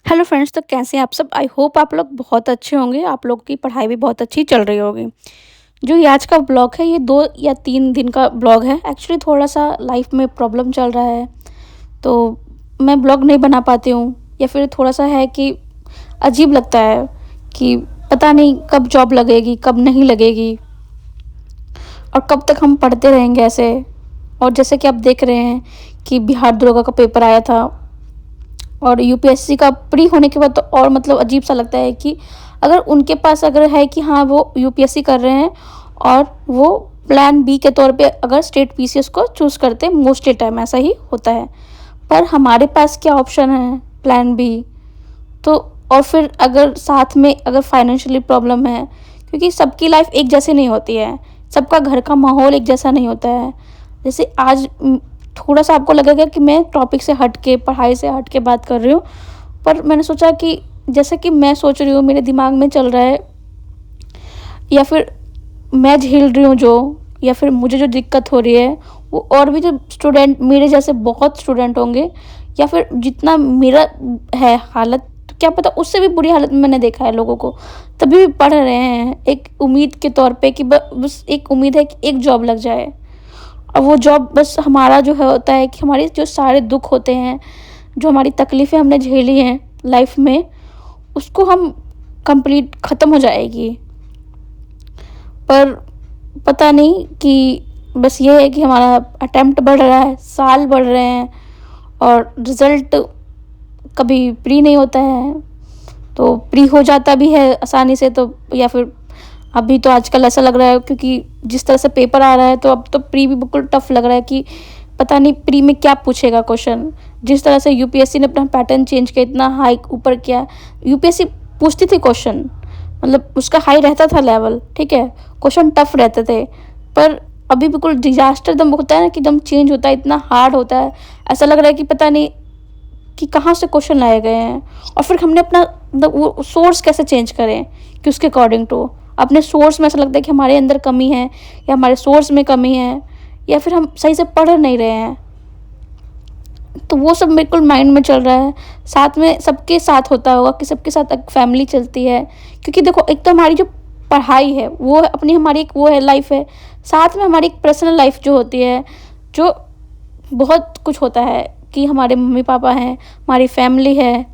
Hello friends, तो कैसे हैं आप सब। आई होप आप लोग बहुत अच्छे होंगे। आप लोग की पढ़ाई भी बहुत अच्छी चल रही होगी। जो ये आज का ब्लॉग है, ये 2 या 3 दिन का ब्लॉग है। एक्चुअली थोड़ा सा लाइफ में प्रॉब्लम चल रहा है, तो मैं ब्लॉग नहीं बना पाती हूँ। या फिर थोड़ा सा है कि अजीब लगता है कि पता नहीं कब जॉब लगेगी, कब नहीं लगेगी, और कब तक हम पढ़ते रहेंगे ऐसे। और जैसे कि आप देख रहे हैं कि बिहार दरोगा का पेपर आया था, और यूपीएससी का प्री होने के बाद तो और मतलब अजीब सा लगता है कि अगर उनके पास अगर है कि हाँ वो यूपीएससी कर रहे हैं, और वो प्लान बी के तौर पे अगर स्टेट पीसीएस को चूज़ करते हैं, मोस्टली टाइम ऐसा ही होता है। पर हमारे पास क्या ऑप्शन है, प्लान बी। तो और फिर अगर साथ में अगर फाइनेंशियली प्रॉब्लम है, क्योंकि सबकी लाइफ एक जैसी नहीं होती है, सबका घर का माहौल एक जैसा नहीं होता है। जैसे आज थोड़ा सा आपको लगेगा कि मैं टॉपिक से हट के, पढ़ाई से हट के बात कर रही हूँ, पर मैंने सोचा कि जैसे कि मैं सोच रही हूँ, मेरे दिमाग में चल रहा है, या फिर मैं झेल रही हूँ जो, या फिर मुझे जो दिक्कत हो रही है, वो और भी जो स्टूडेंट मेरे जैसे बहुत स्टूडेंट होंगे, या फिर जितना मेरा है हालत, तो क्या पता उससे भी बुरी हालत में मैंने देखा है लोगों को, तभी भी पढ़ रहे हैं एक उम्मीद के तौर पे कि बस एक उम्मीद है कि एक जॉब लग जाए। और वो जॉब बस हमारा जो है होता है कि हमारे जो सारे दुख होते हैं, जो हमारी तकलीफ़ें हमने झेली हैं लाइफ में, उसको हम कंप्लीट ख़त्म हो जाएगी। पर पता नहीं कि बस ये है कि हमारा अटेम्प्ट बढ़ रहा है, साल बढ़ रहे हैं, और रिज़ल्ट कभी प्री नहीं होता है। तो प्री हो जाता भी है आसानी से, तो या फिर अभी तो आजकल ऐसा लग रहा है, क्योंकि जिस तरह से पेपर आ रहा है, तो अब तो प्री भी बिल्कुल टफ लग रहा है कि पता नहीं प्री में क्या पूछेगा क्वेश्चन। जिस तरह से यूपीएससी ने अपना पैटर्न चेंज किया, इतना हाई ऊपर किया। यूपीएससी पूछती थी क्वेश्चन, मतलब उसका हाई रहता था लेवल, ठीक है, क्वेश्चन टफ रहते थे। पर अभी बिल्कुल डिजास्टर एकदम होता है ना, कि एकदम चेंज होता है, इतना हार्ड होता है। ऐसा लग रहा है कि पता नहीं कि कहाँ से क्वेश्चन लाए गए हैं, और फिर हमने अपना मतलब वो सोर्स कैसे चेंज करें कि उसके अकॉर्डिंग टू अपने सोर्स में ऐसा लगता है कि हमारे अंदर कमी है, या हमारे सोर्स में कमी है, या फिर हम सही से पढ़ नहीं रहे हैं। तो वो सब बिल्कुल माइंड में चल रहा है। साथ में सबके साथ होता होगा कि सबके साथ एक फैमिली चलती है, क्योंकि देखो एक तो हमारी जो पढ़ाई है वो है अपनी, हमारी एक वो है लाइफ है, साथ में हमारी एक पर्सनल लाइफ जो होती है, जो बहुत कुछ होता है कि हमारे मम्मी पापा हैं, हमारी फैमिली है।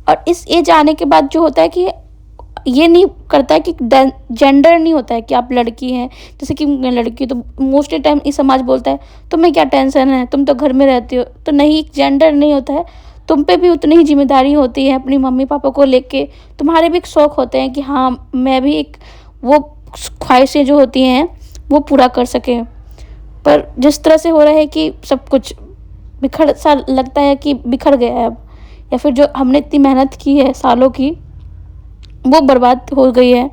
और इस एज आने के बाद जो होता है कि ये नहीं करता है कि जेंडर नहीं होता है कि आप लड़की हैं, जैसे कि मैं लड़की हूँ तो मोस्टली टाइम ये समाज बोलता है तुम्हें क्या टेंशन है, तुम तो घर में रहती हो। तो नहीं, जेंडर नहीं होता है, तुम पे भी उतनी ही जिम्मेदारी होती है अपनी मम्मी पापा को लेके। तुम्हारे भी एक शौक़ होते हैं कि हाँ मैं भी एक वो ख्वाहिशें जो होती हैं वो पूरा कर सकें। पर जिस तरह से हो रहा है कि सब कुछ बिखर सा लगता है कि बिखर गया है अब, या फिर जो हमने इतनी मेहनत की है सालों की, वो बर्बाद हो गई है।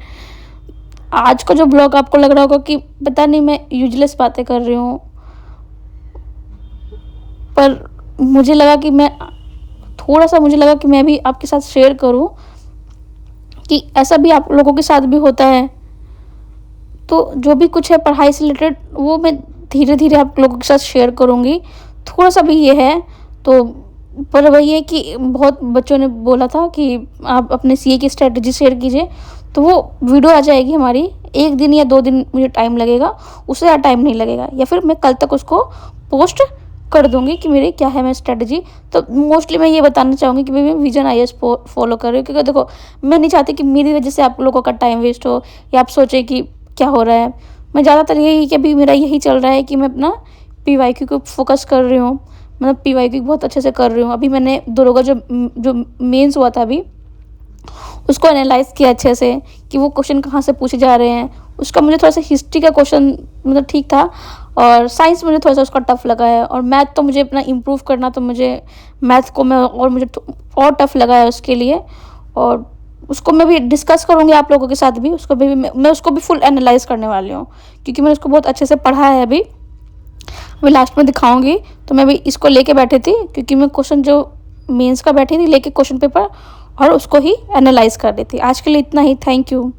आज का जो ब्लॉग आपको लग रहा होगा कि पता नहीं मैं यूजलेस बातें कर रही हूँ, पर मुझे लगा कि मैं थोड़ा सा मुझे लगा कि मैं भी आपके साथ शेयर करूँ कि ऐसा भी आप लोगों के साथ भी होता है। तो जो भी कुछ है पढ़ाई से रिलेटेड, वो मैं धीरे धीरे आप लोगों के साथ शेयर करूँगी। थोड़ा सा भी ये है तो, पर वही है कि बहुत बच्चों ने बोला था कि आप अपने सीए की स्ट्रेटजी शेयर कीजिए, तो वो वीडियो आ जाएगी हमारी। 1 दिन या 2 दिन मुझे टाइम लगेगा, उससे ज़्यादा टाइम नहीं लगेगा, या फिर मैं कल तक उसको पोस्ट कर दूँगी कि मेरी क्या है मैं स्ट्रेटजी। तो मोस्टली मैं ये बताना चाहूँगी कि भाई मैं विजन आईएएस फॉलो कर रही हूँ, क्योंकि देखो मैं नहीं चाहती कि मेरी वजह से आप लोगों का टाइम वेस्ट हो, या आप सोचें कि क्या हो रहा है। मैं ज़्यादातर यही कि अभी मेरा यही चल रहा है कि मैं अपना पीवाईक्यू को फोकस कर रही हूँ, मतलब पीवाईक्यू बहुत अच्छे से कर रही हूँ। अभी मैंने दरोगा जो मेंस हुआ था अभी, उसको एनालाइज़ किया अच्छे से कि वो क्वेश्चन कहाँ से पूछे जा रहे हैं। उसका मुझे थोड़ा सा हिस्ट्री का क्वेश्चन मतलब ठीक था, और साइंस मुझे थोड़ा सा उसका टफ लगा है, और मैथ तो मुझे अपना इम्प्रूव करना, तो मुझे मैथ को मैं और मुझे और टफ लगा है उसके लिए। और उसको मैं भी डिस्कस करूँगी आप लोगों के साथ भी, उसको भी मैं उसको भी फुल एनालाइज़ करने वाली हूँ, क्योंकि मैंने उसको बहुत अच्छे से पढ़ा है अभी। मैं लास्ट में दिखाऊंगी। तो मैं भी इसको लेके बैठी थी, क्योंकि मैं क्वेश्चन जो मेंस का बैठी थी लेके क्वेश्चन पेपर, और उसको ही एनालाइज कर रही थी। आज के लिए इतना ही। Thank you.